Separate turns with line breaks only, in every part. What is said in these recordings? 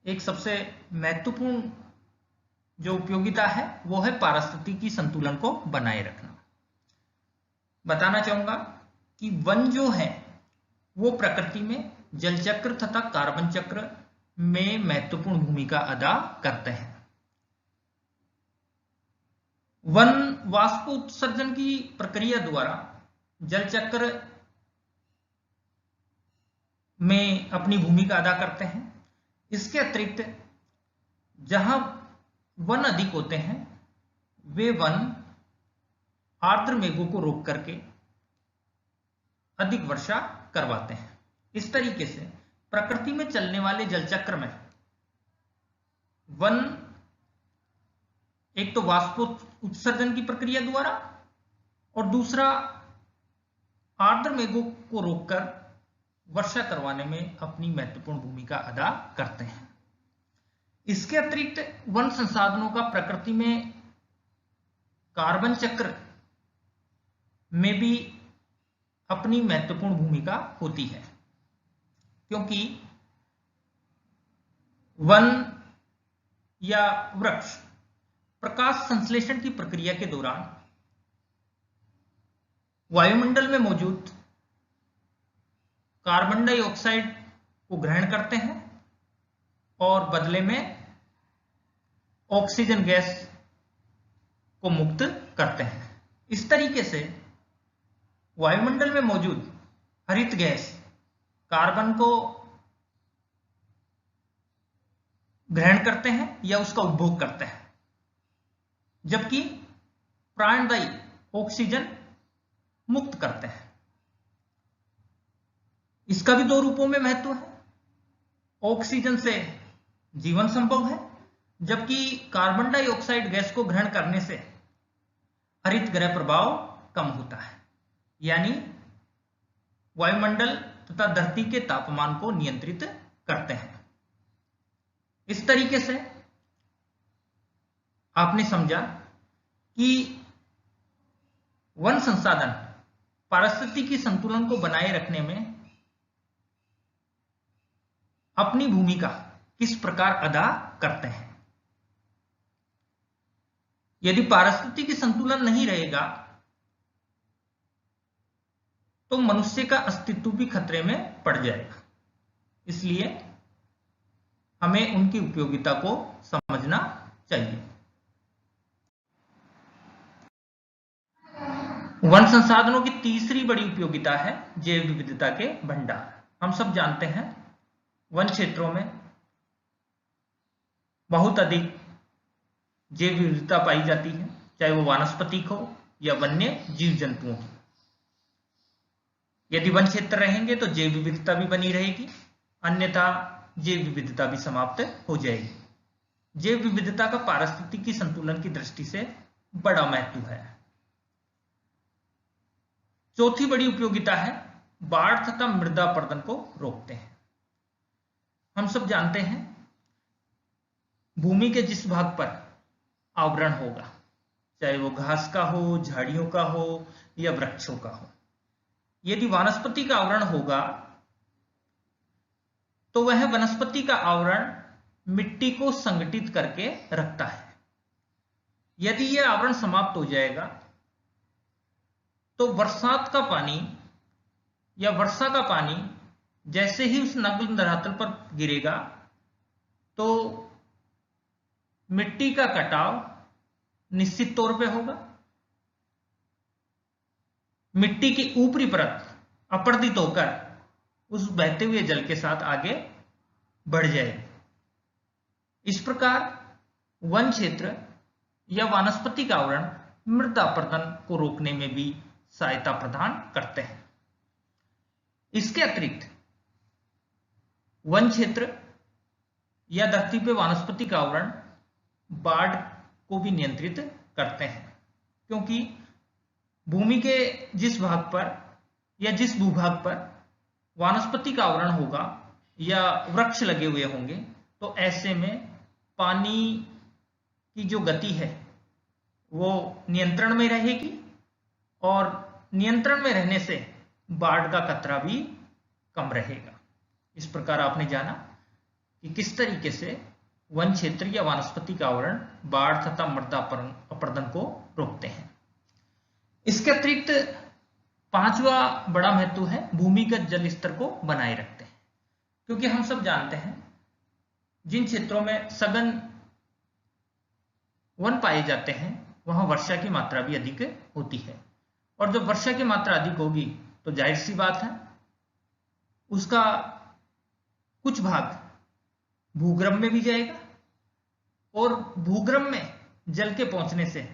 एक सबसे महत्वपूर्ण जो उपयोगिता है वो है पारिस्थितिकी संतुलन को बनाए रखना। बताना चाहूंगा कि वन जो है वो प्रकृति में जल चक्र तथा कार्बन चक्र में महत्वपूर्ण भूमिका अदा करते हैं। वन वाष्प उत्सर्जन की प्रक्रिया द्वारा जल चक्र में अपनी भूमिका अदा करते हैं। इसके अतिरिक्त जहां वन अधिक होते हैं वे वन आर्द्र मेघों को रोक करके अधिक वर्षा करवाते हैं। इस तरीके से प्रकृति में चलने वाले जल चक्र में वन एक तो वाष्प उत्सर्जन की प्रक्रिया द्वारा और दूसरा आर्द्र मेघों को रोककर वर्षा करवाने में अपनी महत्वपूर्ण भूमिका अदा करते हैं। इसके अतिरिक्त वन संसाधनों का प्रकृति में कार्बन चक्र में भी अपनी महत्वपूर्ण भूमिका होती है, क्योंकि वन या वृक्ष प्रकाश संश्लेषण की प्रक्रिया के दौरान वायुमंडल में मौजूद कार्बन डाइऑक्साइड को ग्रहण करते हैं और बदले में ऑक्सीजन गैस को मुक्त करते हैं। इस तरीके से वायुमंडल में मौजूद हरित गैस कार्बन को ग्रहण करते हैं या उसका उपभोग करते हैं, जबकि प्राणदायी ऑक्सीजन मुक्त करते हैं। इसका भी दो रूपों में महत्व है। ऑक्सीजन से जीवन संभव है, जबकि कार्बन डाइऑक्साइड गैस को ग्रहण करने से हरित गृह प्रभाव कम होता है, यानी वायुमंडल तथा धरती के तापमान को नियंत्रित करते हैं। इस तरीके से आपने समझा कि वन संसाधन पारिस्थितिकी संतुलन को बनाए रखने में अपनी भूमिका किस प्रकार अदा करते हैं। यदि पारिस्थितिकी संतुलन नहीं रहेगा तो मनुष्य का अस्तित्व भी खतरे में पड़ जाएगा। इसलिए हमें उनकी उपयोगिता को समझना चाहिए। वन संसाधनों की तीसरी बड़ी उपयोगिता है जैव विविधता के भंडार। हम सब जानते हैं वन क्षेत्रों में बहुत अधिक जैव विविधता पाई जाती है, चाहे वो वानस्पतिक हो या वन्य जीव जंतुओं की। यदि वन क्षेत्र रहेंगे तो जैव विविधता भी बनी रहेगी, अन्यथा जैव विविधता भी समाप्त हो जाएगी। जैव विविधता का पारिस्थितिकी संतुलन की दृष्टि से बड़ा महत्व है। चौथी बड़ी उपयोगिता है बाढ़ तथा मृदा अपरदन को रोकते हैं। हम सब जानते हैं भूमि के जिस भाग पर आवरण होगा, चाहे वो घास का हो, झाड़ियों का हो या वृक्षों का हो, यदि वनस्पति का आवरण होगा तो वह वनस्पति का आवरण मिट्टी को संगठित करके रखता है। यदि यह आवरण समाप्त हो जाएगा तो बरसात का पानी या वर्षा का पानी जैसे ही उस नग्न धरातल पर गिरेगा तो मिट्टी का कटाव निश्चित तौर पे होगा। मिट्टी की ऊपरी परत अपरदित होकर उस बहते हुए जल के साथ आगे बढ़ जाएगी। इस प्रकार वन क्षेत्र या वनस्पति का आवरण मृदा अपरदन को रोकने में भी सहायता प्रदान करते हैं। इसके अतिरिक्त वन क्षेत्र या धरती पे वनस्पति का आवरण बाढ़ को भी नियंत्रित करते हैं, क्योंकि भूमि के जिस भाग पर या जिस भूभाग पर वनस्पति का आवरण होगा या वृक्ष लगे हुए होंगे तो ऐसे में पानी की जो गति है वो नियंत्रण में रहेगी और नियंत्रण में रहने से बाढ़ का खतरा भी कम रहेगा। इस प्रकार आपने जाना कि किस तरीके से वन क्षेत्र या वनस्पति का आवरण बाढ़ तथा मृदा अपरदन को रोकते हैं। इसके अतिरिक्त पांचवा बड़ा महत्व है भूमिगत जल स्तर को बनाए रखते हैं, क्योंकि हम सब जानते हैं जिन क्षेत्रों में सघन वन पाए जाते हैं वहां वर्षा की मात्रा भी अधिक होती है, और जब वर्षा की मात्रा अधिक होगी तो जाहिर सी बात है उसका कुछ भाग भूगर्भ में भी जाएगा, और भूगर्भ में जल के पहुंचने से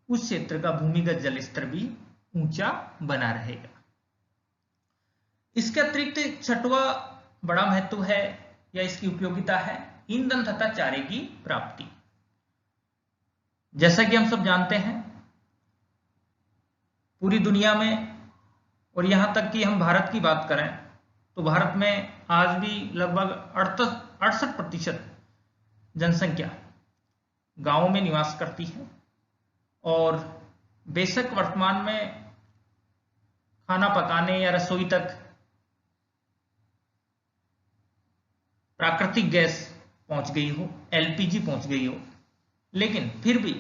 उस क्षेत्र का भूमिगत जल स्तर भी ऊंचा बना रहेगा। इसके अतिरिक्त छठवां बड़ा महत्व है या इसकी उपयोगिता है ईंधन तथा चारे की प्राप्ति। जैसा कि हम सब जानते हैं पूरी दुनिया में, और यहां तक कि हम भारत की बात करें तो भारत में आज भी लगभग 68% जनसंख्या गांवों में निवास करती है, और बेशक वर्तमान में खाना पकाने या रसोई तक प्राकृतिक गैस पहुंच गई हो, एलपीजी पहुंच गई हो, लेकिन फिर भी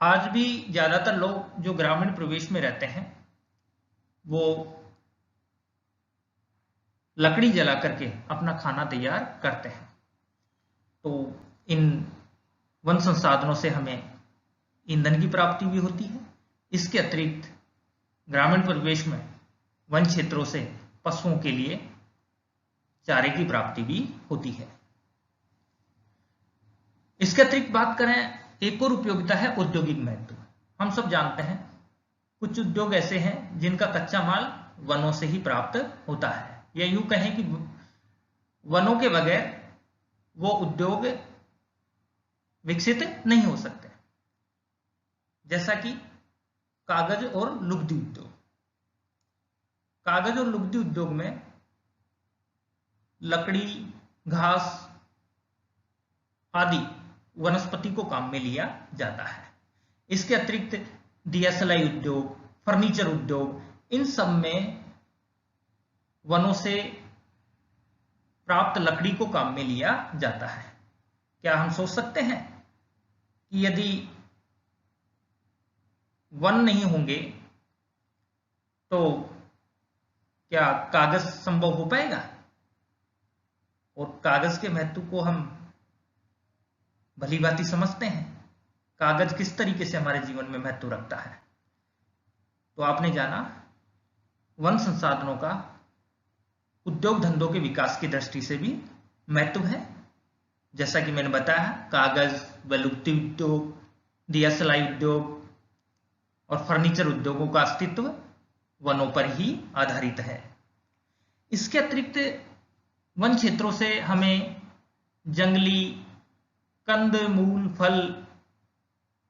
आज भी ज्यादातर लोग जो ग्रामीण प्रदेश में रहते हैं वो लकड़ी जला करके अपना खाना तैयार करते हैं। तो इन वन संसाधनों से हमें ईंधन की प्राप्ति भी होती है। इसके अतिरिक्त ग्रामीण परिवेश में वन क्षेत्रों से पशुओं के लिए चारे की प्राप्ति भी होती है। इसके अतिरिक्त बात करें, एक और उपयोगिता है औद्योगिक महत्व। हम सब जानते हैं कुछ उद्योग ऐसे हैं जिनका कच्चा माल वनों से ही प्राप्त होता है, या यूं कहें कि वनों के बगैर वो उद्योग विकसित नहीं हो सकते, जैसा कि कागज और लुगदी उद्योग। कागज और लुगदी उद्योग में लकड़ी, घास आदि वनस्पति को काम में लिया जाता है। इसके अतिरिक्त दिया सलाई उद्योग, फर्नीचर उद्योग, इन सब में वनों से प्राप्त लकड़ी को काम में लिया जाता है। क्या हम सोच सकते हैं कि यदि वन नहीं होंगे तो क्या कागज संभव हो पाएगा? और कागज के महत्व को हम भली भांति समझते हैं। कागज किस तरीके से हमारे जीवन में महत्व रखता है। तो आपने जाना वन संसाधनों का उद्योग धंधों के विकास की दृष्टि से भी महत्व है। जैसा कि मैंने बताया, कागज व लुगदी उद्योग, दिया सलाई उद्योग और फर्नीचर उद्योगों का अस्तित्व वनों पर ही आधारित है। इसके अतिरिक्त वन क्षेत्रों से हमें जंगली कंद, मूल, फल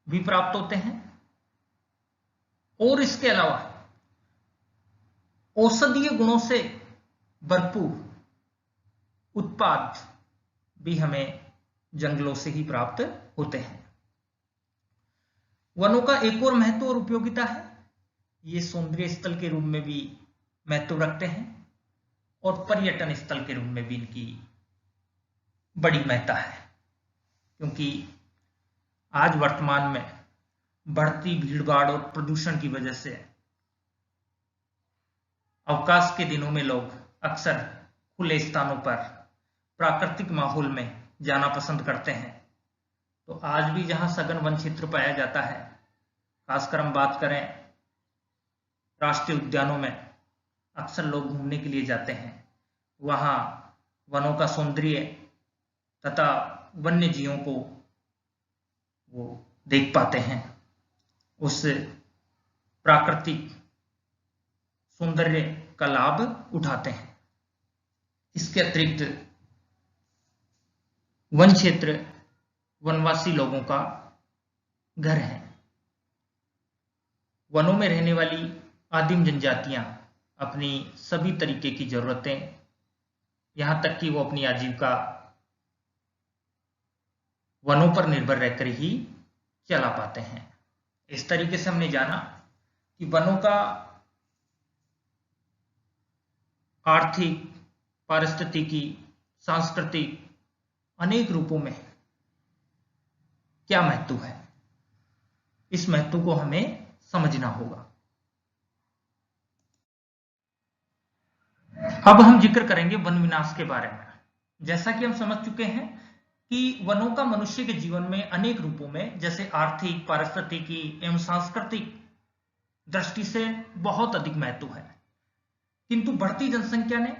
भी प्राप्त होते हैं, और इसके अलावा औषधीय गुणों से भरपूर उत्पाद भी हमें जंगलों से ही प्राप्त होते हैं। वनों का एक और महत्व और उपयोगिता है, ये सौंदर्य स्थल के रूप में भी महत्व रखते हैं, और पर्यटन स्थल के रूप में भी इनकी बड़ी महत्ता है, क्योंकि आज वर्तमान में बढ़ती भीड़भाड़ और प्रदूषण की वजह से अवकाश के दिनों में लोग अक्सर खुले स्थानों पर प्राकृतिक माहौल में जाना पसंद करते हैं। तो आज भी जहां सघन वन क्षेत्र पाया जाता है, खासकर हम बात करें राष्ट्रीय उद्यानों में, अक्सर लोग घूमने के लिए जाते हैं। वहां वनों का सौंदर्य तथा वन्य जीवों को वो देख पाते हैं, उस प्राकृतिक सौंदर्य का लाभ उठाते हैं। इसके अतिरिक्त वन क्षेत्र वनवासी लोगों का घर है। वनों में रहने वाली आदिम जनजातियां अपनी सभी तरीके की जरूरतें, यहां तक कि वो अपनी आजीविका वनों पर निर्भर रहकर ही चला पाते हैं। इस तरीके से हमने जाना कि वनों का आर्थिक, पारिस्थितिकी, सांस्कृतिक अनेक रूपों में क्या महत्व है, इस महत्व को हमें समझना होगा। अब हम जिक्र करेंगे वन विनाश के बारे में। जैसा कि हम समझ चुके हैं कि वनों का मनुष्य के जीवन में अनेक रूपों में, जैसे आर्थिक, पारिस्थितिकी एवं सांस्कृतिक दृष्टि से बहुत अधिक महत्व है, किंतु बढ़ती जनसंख्या ने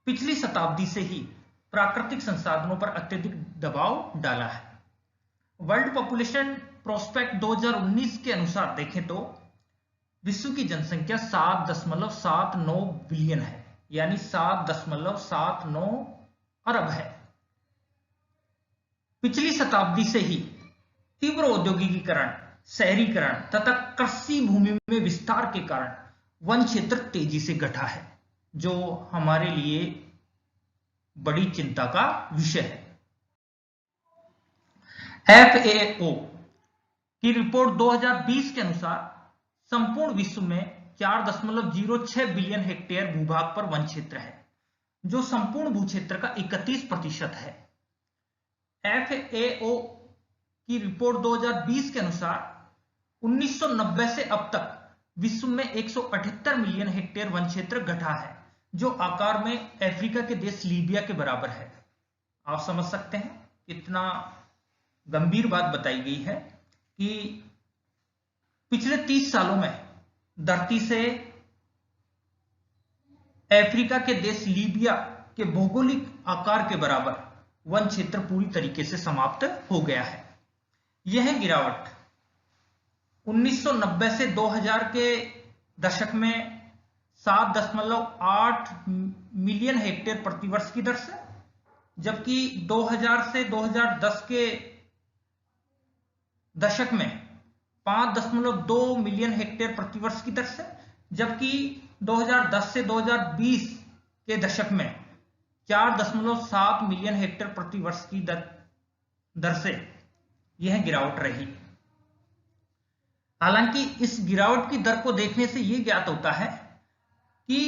पिछली शताब्दी से ही प्राकृतिक संसाधनों पर अत्यधिक दबाव डाला है। वर्ल्ड पॉपुलेशन प्रोस्पेक्ट 2019 के अनुसार देखें तो विश्व की जनसंख्या 7.79 बिलियन है, यानी 7.79 अरब है। पिछली शताब्दी से ही तीव्र औद्योगिकीकरण, शहरीकरण तथा कृषि भूमि में विस्तार के कारण वन क्षेत्र तेजी से घटा है, जो हमारे लिए बड़ी चिंता का विषय है। FAO की रिपोर्ट 2020 के अनुसार संपूर्ण विश्व में 4.06 बिलियन हेक्टेयर भूभाग पर वन क्षेत्र है, जो संपूर्ण भूक्षेत्र का 31% है। FAO की रिपोर्ट 2020 के अनुसार 1990 से अब तक विश्व में 178 मिलियन हेक्टेयर वन क्षेत्र घटा है, जो आकार में अफ्रीका के देश लीबिया के बराबर है। आप समझ सकते हैं कितना गंभीर बात बताई गई है कि पिछले 30 सालों में धरती से अफ्रीका के देश लीबिया के भौगोलिक आकार के बराबर वन क्षेत्र पूरी तरीके से समाप्त हो गया है। यह गिरावट 1990 से 2000 के दशक में 7.8 मिलियन हेक्टेयर प्रतिवर्ष की दर से, जबकि 2000 से 2010 के दशक में 5.2 मिलियन हेक्टेयर प्रतिवर्ष की दर से, जबकि 2010 से 2020 के दशक में 4.7 मिलियन हेक्टेयर प्रतिवर्ष की दर से यह गिरावट रही। हालांकि इस गिरावट की दर को देखने से यह ज्ञात होता है कि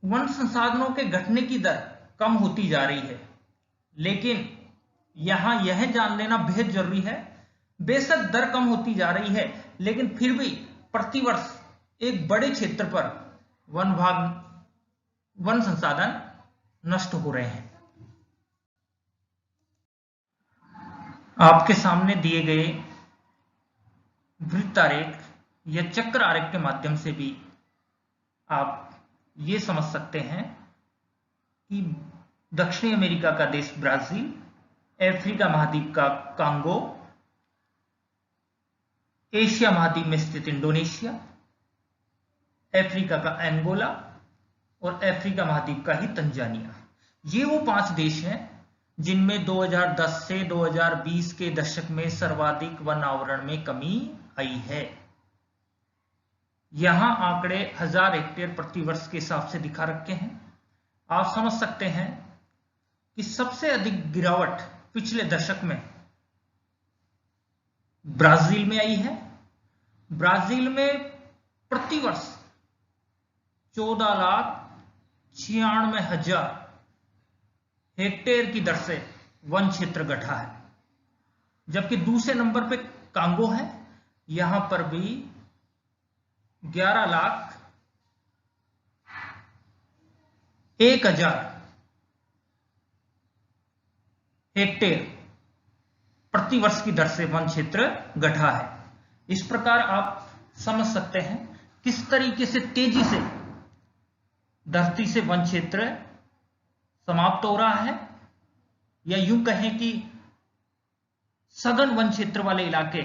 वन संसाधनों के घटने की दर कम होती जा रही है, लेकिन यहां यह जान लेना बेहद जरूरी है, बेशक दर कम होती जा रही है, लेकिन फिर भी प्रतिवर्ष एक बड़े क्षेत्र पर वन संसाधन नष्ट हो रहे हैं। आपके सामने दिए गए वृत्त आरेख या चक्र आरेख के माध्यम से भी आप ये समझ सकते हैं कि दक्षिणी अमेरिका का देश ब्राजील, अफ्रीका महाद्वीप का कांगो, एशिया महाद्वीप में स्थित इंडोनेशिया, अफ्रीका का अंगोला और अफ्रीका महाद्वीप का ही तंजानिया, ये वो 5 देश हैं जिनमें 2010 से 2020 के दशक में सर्वाधिक वन आवरण में कमी आई है। यहां आंकड़े 1000 हेक्टेयर प्रतिवर्ष के हिसाब से दिखा रखे हैं। आप समझ सकते हैं कि सबसे अधिक गिरावट पिछले दशक में ब्राजील में आई है। ब्राजील में प्रतिवर्ष 14,96,000 हेक्टेयर की दर से वन क्षेत्र घटा है, जबकि दूसरे नंबर पे कांगो है, यहां पर भी 11,01,000 हेक्टेयर प्रतिवर्ष की दर से वन क्षेत्र घटा है। इस प्रकार आप समझ सकते हैं किस तरीके से तेजी से धरती से वन क्षेत्र समाप्त हो रहा है, या यूं कहें कि सघन वन क्षेत्र वाले इलाके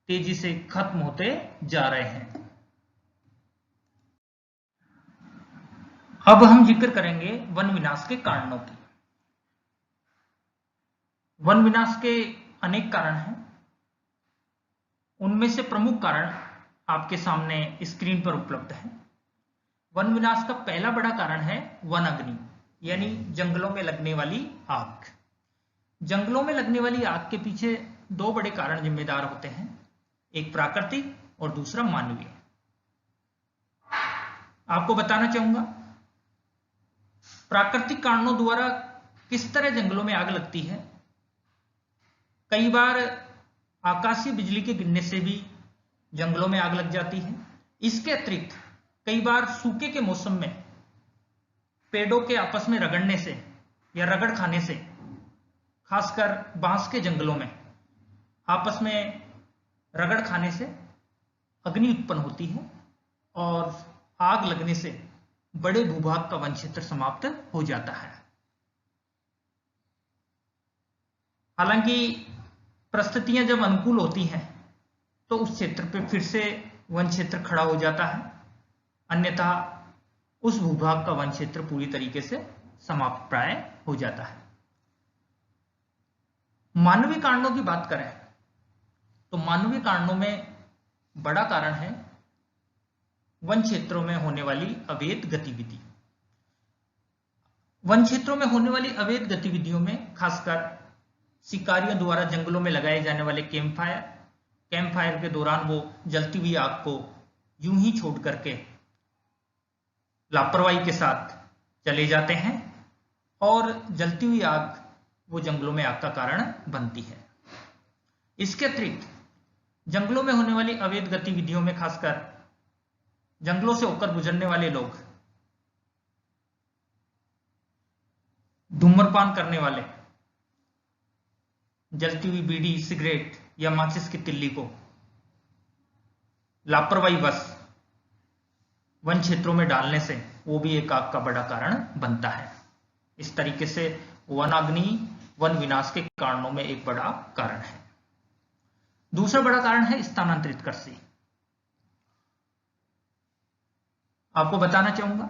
तेजी से खत्म होते जा रहे हैं। अब हम जिक्र करेंगे वन विनाश के कारणों की। वन विनाश के अनेक कारण हैं, उनमें से प्रमुख कारण आपके सामने स्क्रीन पर उपलब्ध है। वन विनाश का पहला बड़ा कारण है वन अग्नि, यानी जंगलों में लगने वाली आग। जंगलों में लगने वाली आग के पीछे 2 बड़े कारण जिम्मेदार होते हैं, एक प्राकृतिक और दूसरा मानवीय। आपको बताना चाहूंगा प्राकृतिक कारणों द्वारा किस तरह जंगलों में आग लगती है? कई बार आकाशीय बिजली के गिरने से भी जंगलों में आग लग जाती है। इसके अतिरिक्त कई बार सूखे के मौसम में पेड़ों के आपस में रगड़ने से या रगड़ खाने से, खासकर बांस के जंगलों में आपस में रगड़ खाने से अग्नि उत्पन्न होती है और आग लगने से बड़े भूभाग का वन क्षेत्र समाप्त हो जाता है। हालांकि परिस्थितियां जब अनुकूल होती हैं तो उस क्षेत्र पे फिर से वन क्षेत्र खड़ा हो जाता है, अन्यथा उस भूभाग का वन क्षेत्र पूरी तरीके से समाप्त प्राय हो जाता है। मानवीय कारणों की बात करें तो मानवीय कारणों में बड़ा कारण है वन क्षेत्रों में होने वाली अवैध गतिविधि। वन क्षेत्रों में होने वाली अवैध गतिविधियों में खासकर शिकारियों द्वारा जंगलों में लगाए जाने वाले कैंप फायर के दौरान वो जलती हुई आग को यूं ही छोड़ करके लापरवाही के साथ चले जाते हैं और जलती हुई आग वो जंगलों में आग का कारण बनती है। इसके अतिरिक्त जंगलों में होने वाली अवैध गतिविधियों में खासकर जंगलों से होकर गुजरने वाले लोग, धूम्रपान करने वाले जलती हुई बीड़ी, सिगरेट या माचिस की तिल्ली को लापरवाही वश वन क्षेत्रों में डालने से वो भी एक आग का बड़ा कारण बनता है। इस तरीके से वनाग्नि वन विनाश के कारणों में एक बड़ा कारण है। दूसरा बड़ा कारण है स्थानांतरित कृषि। आपको बताना चाहूंगा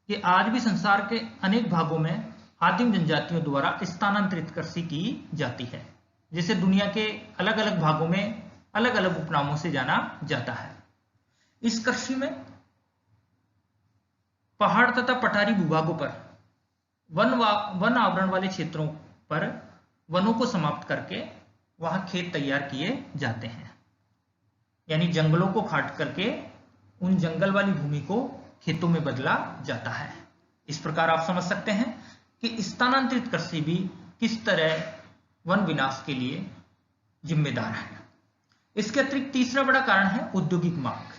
कि आज भी संसार के अनेक भागों में आदिम जनजातियों द्वारा स्थानांतरित कृषि की जाती है, जिसे दुनिया के अलग अलग भागों में अलग अलग उपनामों से जाना जाता है। इस कृषि में पहाड़ तथा पठारी भूभागों पर वन आवरण वाले क्षेत्रों पर वनों को समाप्त करके वहां खेत तैयार किए जाते हैं, यानी जंगलों को काट करके उन जंगल वाली भूमि को खेतों में बदला जाता है। इस प्रकार आप समझ सकते हैं कि स्थानांतरित कृषि भी किस तरह वन विनाश के लिए जिम्मेदार है। इसके अतिरिक्त तीसरा बड़ा कारण है औद्योगिक मांग।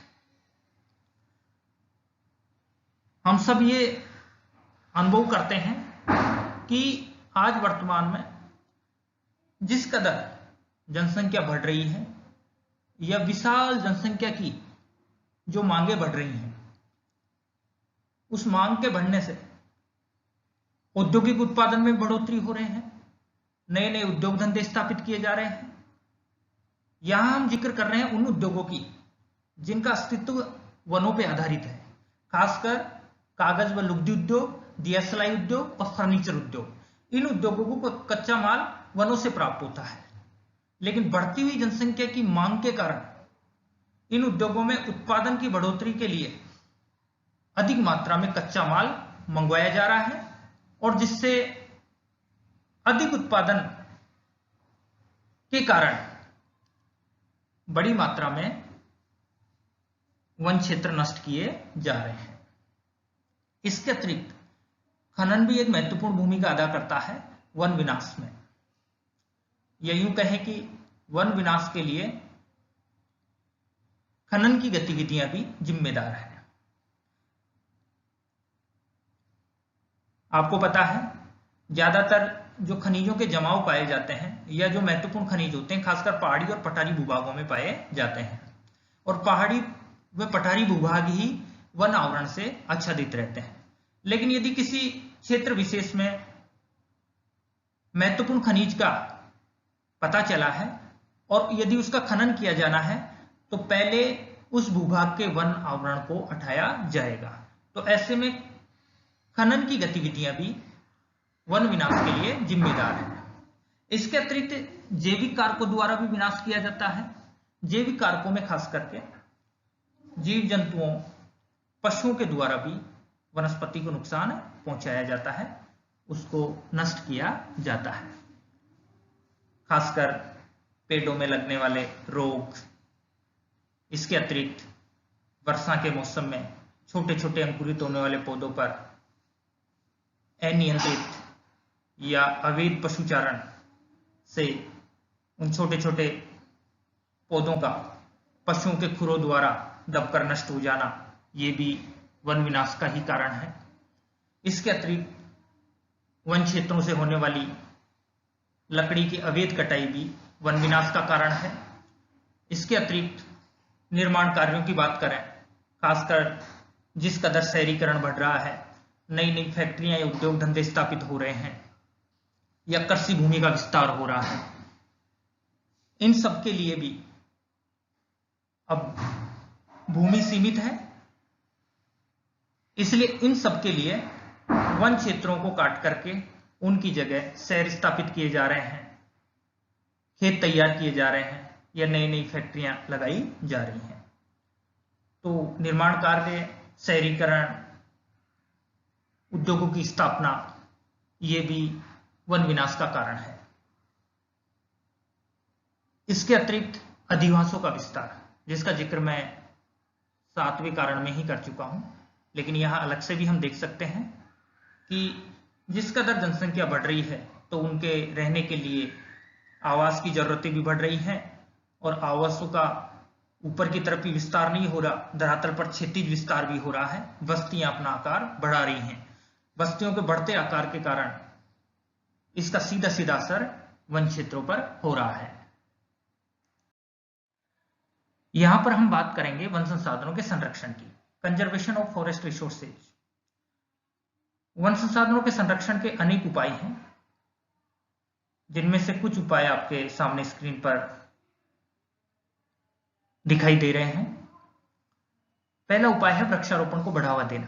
हम सब ये अनुभव करते हैं कि आज वर्तमान में जिस कदर जनसंख्या बढ़ रही है या विशाल जनसंख्या की जो मांगे बढ़ रही हैं, उस मांग के बढ़ने से औद्योगिक उत्पादन में बढ़ोतरी हो रहे हैं, नए नए उद्योग धंधे स्थापित किए जा रहे हैं। यहां हम जिक्र कर रहे हैं उन उद्योगों की जिनका अस्तित्व वनों पर आधारित है, खासकर कागज व लुगदी उद्योग, दिया सिलाई उद्योग और फर्नीचर उद्योग। इन उद्योगों को कच्चा माल वनों से प्राप्त होता है, लेकिन बढ़ती हुई जनसंख्या की मांग के कारण इन उद्योगों में उत्पादन की बढ़ोतरी के लिए अधिक मात्रा में कच्चा माल मंगवाया जा रहा है और जिससे अधिक उत्पादन के कारण बड़ी मात्रा में वन क्षेत्र नष्ट किए जा रहे हैं। इसके अतिरिक्त खनन भी एक महत्वपूर्ण भूमिका अदा करता है वन विनाश में। या यूं कहें कि वन विनाश के लिए खनन की गतिविधियां भी जिम्मेदार है। आपको पता है ज्यादातर जो खनिजों के जमाव पाए जाते हैं या जो महत्वपूर्ण खनिज होते हैं खासकर पहाड़ी और पठारी भूभागों में पाए जाते हैं, और पहाड़ी व पठारी भूभाग ही वन आवरण से आच्छादित रहते हैं। लेकिन यदि किसी क्षेत्र विशेष में महत्वपूर्ण खनिज का पता चला है और यदि उसका खनन किया जाना है तो पहले उस भूभाग के वन आवरण को हटाया जाएगा। तो ऐसे में खनन की गतिविधियां भी वन विनाश के लिए जिम्मेदार है। इसके अतिरिक्त जैविक कारकों द्वारा भी विनाश किया जाता है। जैविक कारकों में खास करके जीव जंतुओं, पशुओं के द्वारा भी वनस्पति को नुकसान पहुंचाया जाता है, उसको नष्ट किया जाता है। खासकर पेड़ों में लगने वाले रोग। इसके अतिरिक्त वर्षा के मौसम में छोटे छोटे अंकुरित होने वाले पौधों पर अनियंत्रित या अवैध पशुचारण से उन छोटे छोटे पौधों का पशुओं के खुरों द्वारा दबकर नष्ट हो जाना, ये भी वन विनाश का ही कारण है। इसके अतिरिक्त वन क्षेत्रों से होने वाली लकड़ी की अवैध कटाई भी वन विनाश का कारण है। इसके अतिरिक्त निर्माण कार्यों की बात करें, खासकर जिस कदर शहरीकरण बढ़ रहा है, नई नई फैक्ट्रियां या उद्योग धंधे स्थापित हो रहे हैं या कृषि भूमि का विस्तार हो रहा है, इन सब के लिए भी अब भूमि सीमित है, इसलिए इन सब के लिए वन क्षेत्रों को काट करके उनकी जगह शहर स्थापित किए जा रहे हैं, खेत तैयार किए जा रहे हैं या नई नई फैक्ट्रियां लगाई जा रही हैं। तो निर्माण कार्य, शहरीकरण, उद्योगों की स्थापना, ये भी वन विनाश का कारण है। इसके अतिरिक्त अधिवासों का विस्तार, जिसका जिक्र मैं 7वें कारण में ही कर चुका हूं, लेकिन यहां अलग से भी हम देख सकते हैं कि जिस कदर जनसंख्या बढ़ रही है तो उनके रहने के लिए आवास की जरूरतें भी बढ़ रही हैं, और आवासों का ऊपर की तरफ भी विस्तार नहीं हो रहा, धरातल पर क्षैतिज विस्तार भी हो रहा है। बस्तियां अपना आकार बढ़ा रही हैं। बस्तियों के बढ़ते आकार के कारण इसका सीधा सीधा असर वन क्षेत्रों पर हो रहा है। यहां पर हम बात करेंगे वन संसाधनों के संरक्षण की, conservation of forest resources. One संसाधनों के संरक्षण के अनेक उपाय हैं, जिनमें से कुछ उपाय आपके सामने स्क्रीन पर दिखाई दे रहे हैं। पहला उपाय है वृक्षारोपण को बढ़ावा देना।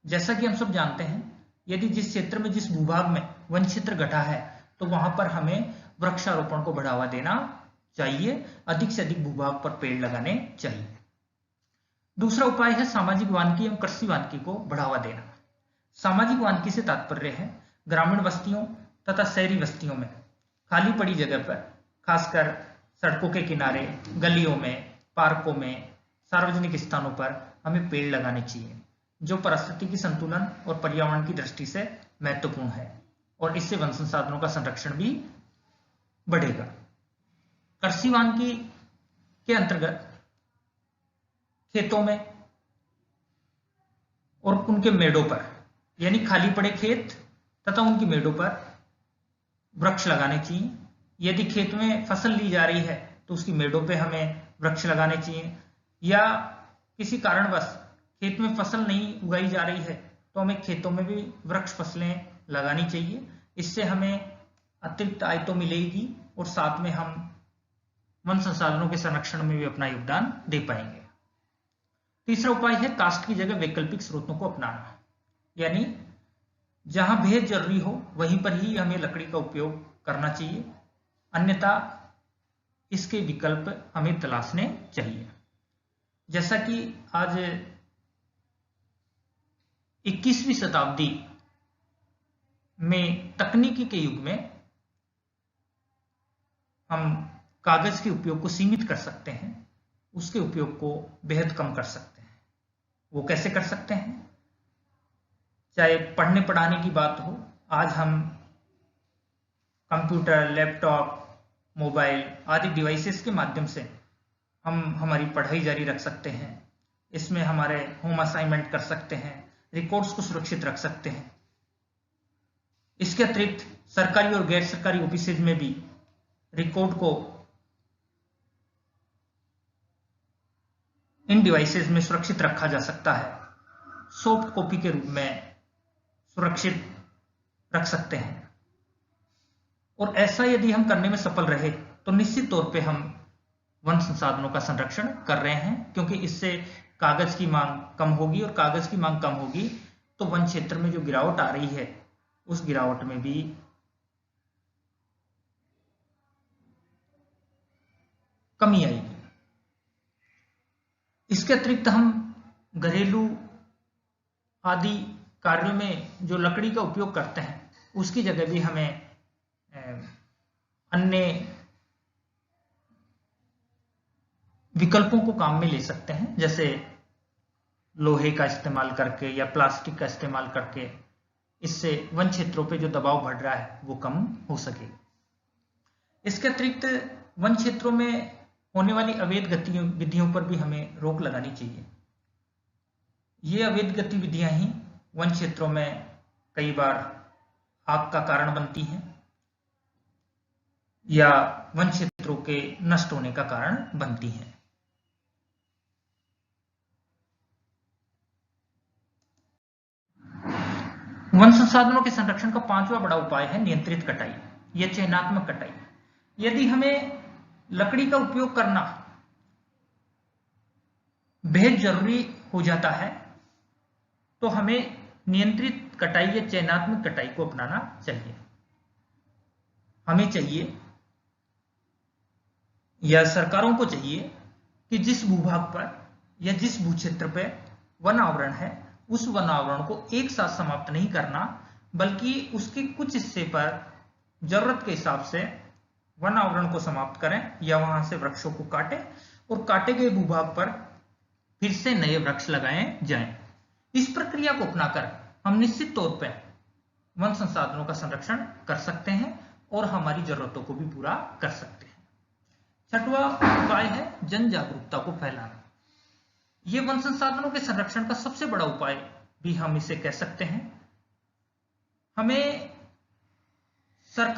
जैसा कि हम सब जानते हैं, यदि जिस क्षेत्र में, जिस भूभाग में वन क्षेत्र घटा है, तो वहां पर हमें वृक्षारोपण को बढ़ावा देना चाहिए, अधिक से अधिक भूभाग पर पेड़ लगाने चाहिए। दूसरा उपाय है सामाजिक वानिकी एवं कृषि वानिकी को बढ़ावा देना। सामाजिक वानिकी से तात्पर्य है ग्रामीण बस्तियों तथा शहरी बस्तियों में खाली पड़ी जगह पर, खासकर सड़कों के किनारे, गलियों में, पार्कों में, सार्वजनिक स्थानों पर हमें पेड़ लगाने चाहिए, जो पारिस्थितिकी संतुलन और पर्यावरण की दृष्टि से महत्वपूर्ण है, और इससे वन संसाधनों का संरक्षण भी बढ़ेगा। कृषि वानिकी के अंतर्गत खेतों में और उनके मेड़ों पर, यानी खाली पड़े खेत तथा उनकी मेड़ों पर वृक्ष लगाने चाहिए। यदि खेत में फसल ली जा रही है तो उसकी मेड़ों पे हमें वृक्ष लगाने चाहिए, या किसी कारणवश खेत में फसल नहीं उगाई जा रही है तो हमें खेतों में भी वृक्ष फसलें लगानी चाहिए। इससे हमें अतिरिक्त आय तो मिलेगी और साथ में हम वन संसाधनों के संरक्षण में भी अपना योगदान दे पाएंगे। तीसरा उपाय है काष्ठ की जगह वैकल्पिक स्रोतों को अपनाना, यानी जहां बेहद जरूरी हो वहीं पर ही हमें लकड़ी का उपयोग करना चाहिए, अन्यथा इसके विकल्प हमें तलाशने चाहिए। जैसा कि आज 21वीं शताब्दी में तकनीकी के युग में हम कागज के उपयोग को सीमित कर सकते हैं, उसके उपयोग को बेहद कम कर सकते हैं। वो कैसे कर सकते हैं? चाहे पढ़ने पढ़ाने की बात हो, आज हम कंप्यूटर, लैपटॉप, मोबाइल आदि डिवाइसेस के माध्यम से हम हमारी पढ़ाई जारी रख सकते हैं। इसमें हमारे होम असाइनमेंट कर सकते हैं, रिकॉर्ड्स को सुरक्षित रख सकते हैं। इसके अतिरिक्त सरकारी और गैर सरकारी ऑफिसेज में भी रिकॉर्ड को इन डिवाइसेज में सुरक्षित रखा जा सकता है, सॉफ्ट कॉपी के रूप में सुरक्षित रख सकते हैं। और ऐसा यदि हम करने में सफल रहे तो निश्चित तौर पे हम वन संसाधनों का संरक्षण कर रहे हैं, क्योंकि इससे कागज की मांग कम होगी, और कागज की मांग कम होगी तो वन क्षेत्र में जो गिरावट आ रही है उस गिरावट में भी कमी आएगी। इसके अतिरिक्त हम घरेलू आदि कार्यों में जो लकड़ी का उपयोग करते हैं उसकी जगह भी हमें अन्य विकल्पों को काम में ले सकते हैं, जैसे लोहे का इस्तेमाल करके या प्लास्टिक का इस्तेमाल करके इससे वन क्षेत्रों पे जो दबाव बढ़ रहा है वो कम हो सके। इसके अतिरिक्त वन क्षेत्रों में होने वाली अवैध गतिविधियों पर भी हमें रोक लगानी चाहिए। ये अवैध गतिविधियां ही वन क्षेत्रों में कई बार आग का कारण बनती हैं या वन क्षेत्रों के नष्ट होने का कारण बनती हैं। वन संसाधनों के संरक्षण का पांचवा बड़ा उपाय है नियंत्रित कटाई या चयनात्मक कटाई। यदि हमें लकड़ी का उपयोग करना बेहद जरूरी हो जाता है तो हमें नियंत्रित कटाई या चयनात्मक कटाई को अपनाना चाहिए। हमें चाहिए या सरकारों को चाहिए कि जिस भूभाग पर या जिस भूक्षेत्र पर वन आवरण है उस वन आवरण को एक साथ समाप्त नहीं करना, बल्कि उसके कुछ हिस्से पर जरूरत के हिसाब से वन आवरण को समाप्त करें या वहां से वृक्षों को काटें और काटे गए भूभाग पर फिर से नए वृक्ष लगाए जाएं। इस प्रक्रिया को अपनाकर हम निश्चित तौर पर वन संसाधनों का संरक्षण कर सकते हैं और हमारी जरूरतों को भी पूरा कर सकते हैं। छठवां उपाय है जन जागरूकता को फैलाना। यह वन संसाधनों के संरक्षण का सबसे बड़ा उपाय भी हम इसे कह सकते हैं। हमें सरकार